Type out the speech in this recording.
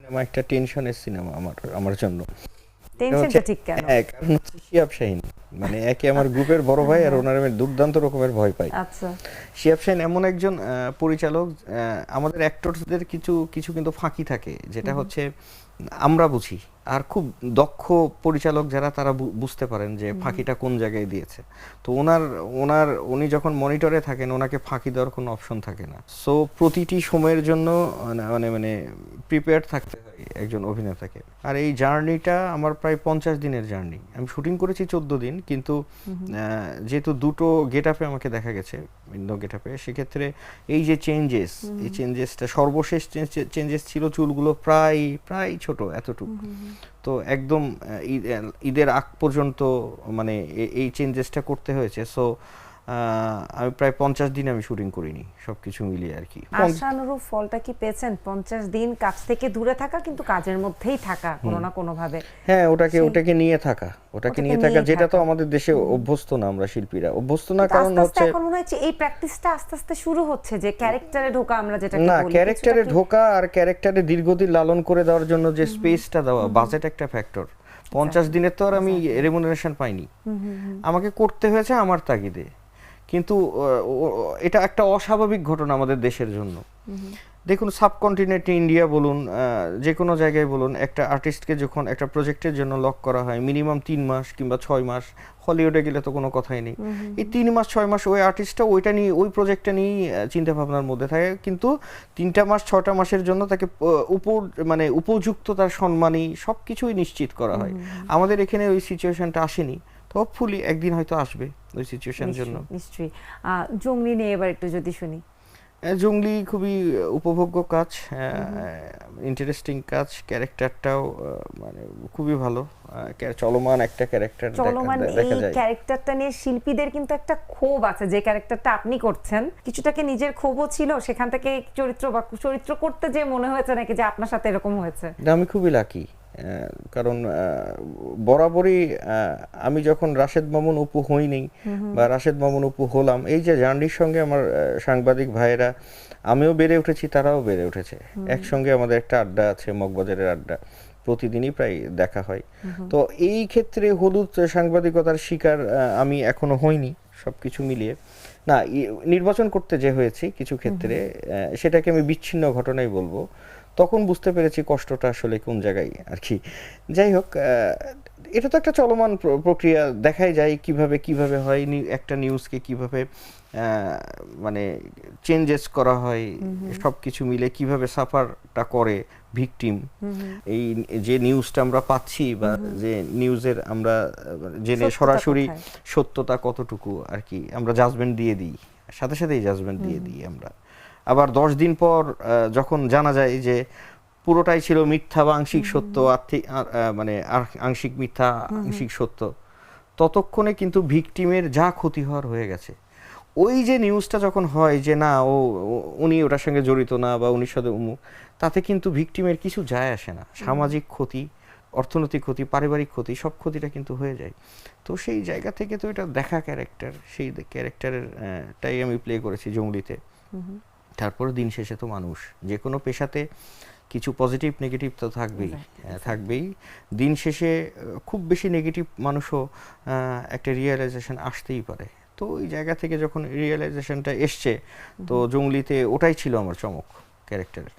Cinema একটা টেনশনের cinema আমার আমার জন্য। এটা হচ্ছে টেনশনটা ঠিক কেন? হ্যাঁ, কারণ হচ্ছে শিহাব শাহীন। মানে একে আমার গ্রুপের বড় ভাই আর হ্যাঁ, ওনার আমি দুর্দান্ত রকমের ভয় পাই। আচ্ছা। শিহাব শাহীন এমন একজন পরিচালক, আমাদের অ্যাক্টরসদের কিছু কিছু কিন্তু ফাঁকি থাকে, যেটা হচ্ছে আমরা বুঝি। আর খুব দক্ষ পরিচালক যারা তারা বুঝতে পারেন যে ফাঁকিটা কোন জায়গায় দিয়েছে। তো ওনার ওনার উনি যখন মনিটরে থাকেন ওনাকে ফাঁকি দেওয়ার কোনো অপশন থাকে না। সো প্রতিটি সময়ের জন্য মানে মানে মানে প্রিপেয়ার্ড থাকতে হয় একজন অভিনেতাকে। আর এই জার্নিটা আমার প্রায় 50 দিনের জার্নি। আমি শুটিং করেছি 14 দিন, কিন্তু যেহেতু দুটো গেট আপে আমাকে দেখা গেছে, ভিন্ন গেট আপে, সেক্ষেত্রে এই যে চেঞ্জেস, এই চেঞ্জেসটা সর্বশেষ চেঞ্জেস ছিল চুলগুলো প্রায় প্রায় ছোট এতটুকু। তো একদম ঈদের আগ পর্যন্ত মানে এই চেঞ্জেসটা করতে হয়েছে। সো আমি প্রায় 50 দিন আমি শুটিং করিনি সবকিছু মিলিয়ে আর কি। আশানুরূপ ফলটা কি পেয়েছেন? 50 দিন কাজ থেকে দূরে থাকা, কিন্তু কাজের মধ্যেই থাকা কোনো না কোনো ভাবে। হ্যাঁ, ওটাকে নিয়ে থাকা, যেটা তো আমাদের দেশে অভ্যস্ত না, আমরা শিল্পীরা অভ্যস্ত না। কারণ আস্তে আস্তে হচ্ছে এখন মনে হচ্ছে এই প্র্যাকটিসটা আস্তে আস্তে শুরু হচ্ছে, যে ক্যারেক্টারে ঢোকা, আমরা যেটাকে না, বলি ক্যারেক্টারে ঢোকা আর ক্যারেক্টারে দীর্ঘদিন লালন করে দেওয়ার জন্য যে স্পেসটা দেওয়া, বাজেট একটা ফ্যাক্টর। 50 দিনের তো আর আমি রেমুনারেশন পাইনি, আমাকে করতে হয়েছে আমার তাগিদে। কিন্তু এটা একটা অস্বাভাবিক ঘটনা আমাদের দেশের জন্য। দেখুন, সাবকন্টিনেন্টে ইন্ডিয়া বলুন, যে কোনো জায়গায় বলুন, একটা আর্টিস্টকে যখন একটা প্রজেক্টের জন্য লক করা হয় মিনিমাম 3 মাস কিংবা 6 মাস, হলিউডে গেলে তো কোনো কথাই নেই। এই 3 মাস 6 মাস ওই আর্টিস্টটা ওইটা নিয়ে, ওই প্রজেক্টটা নিয়ে চিন্তা ভাবনার মধ্যে থাকে, কিন্তু 3টা মাস 6টা মাসের জন্য তাকে মানে উপযুক্ত তার সম্মানী সব কিছুই নিশ্চিত করা হয়। আমাদের এখানে ওই সিচুয়েশনটা আসেনি। তো হোপফুলি একদিন হয়তো আসবে ওই সিচুয়েশনের জন্য। নিশ্চয়ই। জঙ্গলি নিয়ে এবার একটু যদি শুনি। জঙ্গলি খুবই উপভোগ্য কাজ, ইন্টারেস্টিং কাজ, ক্যারেক্টারটাও মানে খুবই ভালো, চলমান একটা ক্যারেক্টার চলমান এই দেখা যায়। ক্যারেক্টারটা নিয়ে শিল্পীদের কিন্তু একটা ক্ষোভ আছে, যে ক্যারেক্টারটা আপনি করছেন কিছুটাকে নিজের ক্ষোভও ছিল সেখান থেকে, চরিত্র করতে যে মনে হয়েছে নাকি যে আপনার সাথে এরকম হয়েছে? আমি খুবই লাকি, কারণ বরাবরই আমি যখন রাশেদ মামুন অপু হইনি বা রাশেদ মামুন অপু হলাম, এই যে জার্নির সঙ্গে আমার সাংবাদিক ভাইয়েরা, আমিও বেড়ে উঠেছি, তারাও বেড়ে উঠেছে একসঙ্গে। আমাদের একটা আড্ডা আছে, মগবাজারের আড্ডা, প্রতিদিনই প্রায় দেখা হয়। তো এই ক্ষেত্রে হলুদ সাংবাদিকতার শিকার আমি এখনো হইনি সবকিছু মিলিয়ে। না, নির্বাচন করতে যে হয়েছে কিছু ক্ষেত্রে, সেটাকে আমি বিচ্ছিন্ন ঘটনাই বলবো। তখন বুঝতে পেরেছি কষ্টটা আসলে কোন জায়গায় আর কি। যাই হোক, এটা তো একটা চলমান প্রক্রিয়া, দেখাই যায় কিভাবে কিভাবে হয়, একটা নিউজকে কিভাবে মানে চেঞ্জেস করা হয়, সব কিছু মিলে কিভাবে সাফারটা করে ভিকটিম। এই যে নিউজটা আমরা পাচ্ছি বা যে নিউজের আমরা জেনে সরাসরি সত্যতা কতটুকু আর কি, আমরা জাজমেন্ট দিয়ে দিই, সাথে সাথেই জাজমেন্ট দিয়ে দিই আমরা। আবার 10 দিন পর যখন জানা যায় যে পুরোটাই ছিল মিথ্যা বা আংশিক সত্য, মানে আংশিক মিথ্যা আংশিক সত্য, ততক্ষণে কিন্তু ভিকটিমের যা ক্ষতি হওয়ার হয়ে গেছে। ওই যে নিউজটা যখন হয় যে না, উনি ওটার সঙ্গে জড়িত না বা উনির সাথে অমুক, তাতে কিন্তু ভিকটিমের কিছু যায় আসে না। সামাজিক ক্ষতি, অর্থনৈতিক ক্ষতি, পারিবারিক ক্ষতি, সব ক্ষতিটা কিন্তু হয়ে যায়। তো সেই জায়গা থেকে তো এটা দেখা ক্যারেক্টার, সেই ক্যারেক্টারের টাই আমি প্লে করেছি জঙ্গলিতে। তারপরে দিন শেষে তো মানুষ, যে কোনো পেশাতে কিছু পজিটিভ নেগেটিভ তো থাকবেই, থাকবেই। দিন শেষে খুব বেশি নেগেটিভ মানুষও একটা রিয়েলাইজেশন আসতেই পারে। তো ওই জায়গা থেকে যখন রিয়েলাইজেশনটা এসছে, তো জঙ্গলিতে ওটাই ছিল আমার চমক ক্যারেক্টারের।